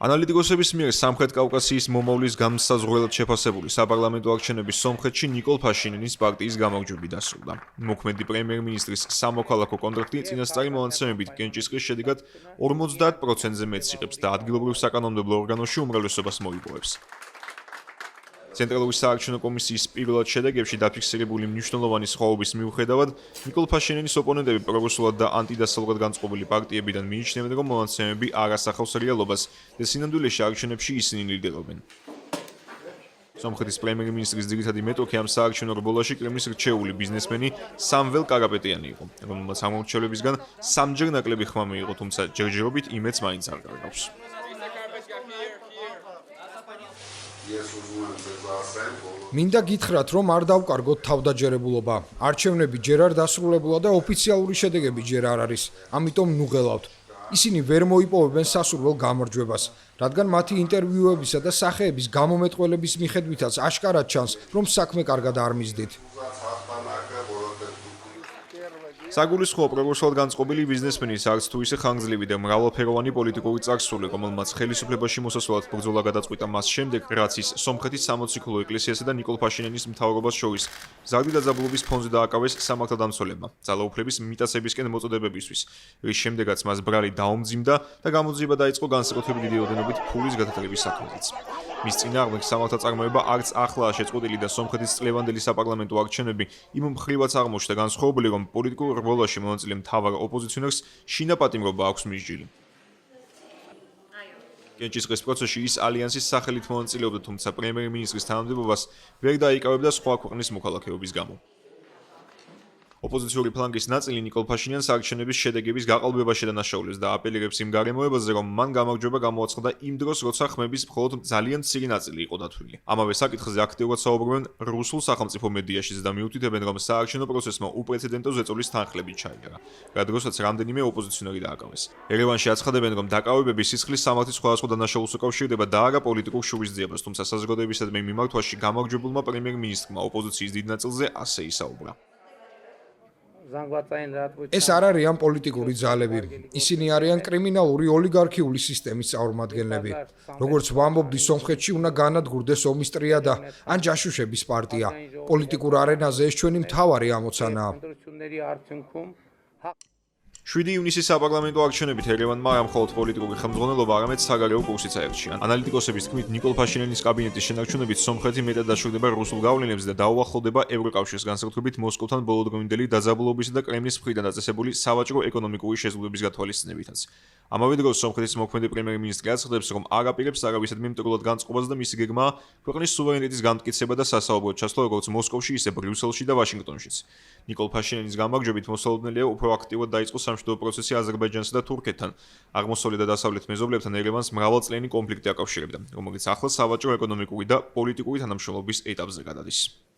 ანალიტიკოსების მიერ სამხრეთ კავკასიის მომავლის განმსაზღვრელად შეფასებული საპარლამენტო არჩევნების სომხეთში ნიკოლ ფაშინინის პარტიის გამარჯვებით დასრულდა. მოქმედი პრემიერ-მინისტრის სამოქალაქო კონტრაქტი წინასწარი მონაცემებით კენჭისყრის შედეგად 50%-ზე მეტს იღებს და ადგილობრივ საკანონმდებლო ორგანოში უმრავლესობას მოიპოვებს. ცენტრალური საარჩევნო კომისიის პირველად შედეგებში დაფიქსირებული მნიშვნელოვანი სხვაობის მიუხედავად, ნიკოლ ფაშინინის ოპონენტები პროგრესულად და ანტიდასავლურად განწყობილი პარტიებიდან მიიჩნევენ, რომ მონაცემები არ ასახავს რეალობას და სინამდვილეში არჩევნებში ისინი ლიდერობენ. სომხეთის პრემიერ-მინისტრის ძირითადი მეტოქი ამ საარჩევნო რბოლაში კრემლის რჩეული ბიზნესმენი სამվել კარაპეტიანი იყო, რომელმაც ამორჩევლებისგან სამჯერ ნაკლები ხმა მიიღო, თუმცა ჯერჯერობით იმედს მაინც არ კარგავს. მინდა გითხრათ, რომ არ დავკარგოთ თავდაჯერებულობა. არჩევნები ჯერ არ დასრულებულა და ოფიციალური შედეგები ჯერ არ არის. ამიტომ ნუღელავთ. ისინი ვერ მოიპოვებენ სასურველ გამარჯვებას, რადგან მათი ინტერვიუებისა და სახეების გამომეტყველების მიხედვითაც აშკარად ჩანს, რომ საქმე კარგად არ მისდით. საგულისხმოა პროგრესულად განწყობილი ბიზნესმენის არც თუ ისე ხანგრძლივი და მრავალფეროვანი პოლიტიკური წარსული, რომელმაც ხელისუფლებაში მოსასვლელად ბრძოლა გადაწყვიტა მას შემდეგ, რაც ის სომხეთის სამოციქულო ეკლესიასა და ნიკოლ ფაშინინის მთავრობას შორის მზარდი დაძაბულობის ფონზე დააკავეს სამართალდამცველებმა, ძალაუფლების მიტაცებისკენ მოწოდებებისთვის, რის შემდეგაც მას ბრალი დაუმძიმდა და გამოძიება დაიწყო განსაკუთრებით დიდი ოდენობით ფულის გადათარების საქმეც. მის წინააღმდეგ სამართალწარმოება არც ახლაა შეწყვეტილი და სომხეთის წლევანდელი საპარლამენტო არჩევნები იმ მხრივაც აღმოჩნდა განსხვავებული, რომ პოლიტიკურ რბოლაში მონაწილე მთავარ ოპოზიციონერს შინაპატიმრობა აქვს მისჯილი. კენჭისყრის პროცესში ის ალიანსის სახელით მონაწილეობდა, თუმცა პრემიერ-მინისტრის თანამდებობას ვერ დაიკავებდა სხვა ქვეყნის მოქალაქეობის გამო. ოპოზიციური ფლანგის ნაწილი ნიკოლ ფაშინიანს არჩევნების შედეგების გაყალბებაში დანაშაულებს და აპელირებს იმ გარემოებაზე, რომ მან გამარჯვება გამოაცხადა იმ დროს, როცა ხმების მხოლოდ ძალიან მცირე ნაწილი იყო დათვლილი. ამავე საკითხზე აქტიურად საუბრობენ რუსულ სახელმწიფო მედიაშიც და მიუთითებენ, რომ საარჩევნო პროცესმა უპრეცედენტო ზეწოლის თანხლები ჩაიგარა, რადგანაც რამდენიმე ოპოზიციონერი დააკავეს. ერევანში აცხადებენ, რომ დაკავებები სისხლის სამართლის სხვადასხვა დანაშაულს უკავშირდება და არა პოლიტიკურ შურისძიებას, თუმცა საზოგადოებისადმი მიმართვაში გამარჯვებულმა პრემიერ-მინისტრმა ოპოზიციის დიდ ნაწილზე ასე ისაუბრა. ეს არ არიან პოლიტიკური ძალები. ისინი არიან კრიმინალური ოლიგარქიული სისტემის წარმომადგენლები. როგორც ვამბობდი, სომხეთში უნდა განადგურდეს ომის ტრიადა ან ჯაშუშების პარტია. პოლიტიკურ არენაზე ეს ჩვენი მთავარი ამოცანაა. 7 ივნისის საპარლამენტო არჩევნებით ერევანმა არა მხოლოდ პოლიტიკური ხელმძღვანელობა, არამედ საგარეო კურსიც აერჩია. ანალიტიკოსების თქმით, ნიკოლ ფაშინინის კაბინეტის შენარჩუნებით სომხეთი მეტად დაშორდება რუსულ გავლენებს და დაუახლოვდება ევროკავშირს, განსაკუთრებით მოსკოვთან ბოლოდროინდელი დაძაბულობისა და კრემლის მხრიდან დაწესებული სავაჭრო ეკონომიკური შეზღუდვების გათვალისწინებითაც. ამავე დროს სომხეთის მოქმედი პრემიერ-მინისტრი აცხადებს, რომ არ აპირებს არავისადმი მტრულად განწყობას და მისი გეგმაა ქვეყნის სუვერენიტეტის განმტკიცება და სასაუბროდ ჩასვლა როგორც მოსკოვში, ისე ბრიუსელში და ვაშინგტონშიც. ნიკოლ ფაშინინის გამარჯვებით მოსალოდნელია უფრო აქტიურად დაიწყო სამშვიდობო პროცესი აზერბაიჯანსა და თურქეთთან. აღმოსავლეთ და დასავლეთ მეზობლებთან ერევანს მრავალწლიანი კონფლიქტი აკავშირებდა, რომელიც ახლა სავაჭრო, ეკონომიკური და პოლიტიკური თანამშრომლობის ეტაპზე გადადის.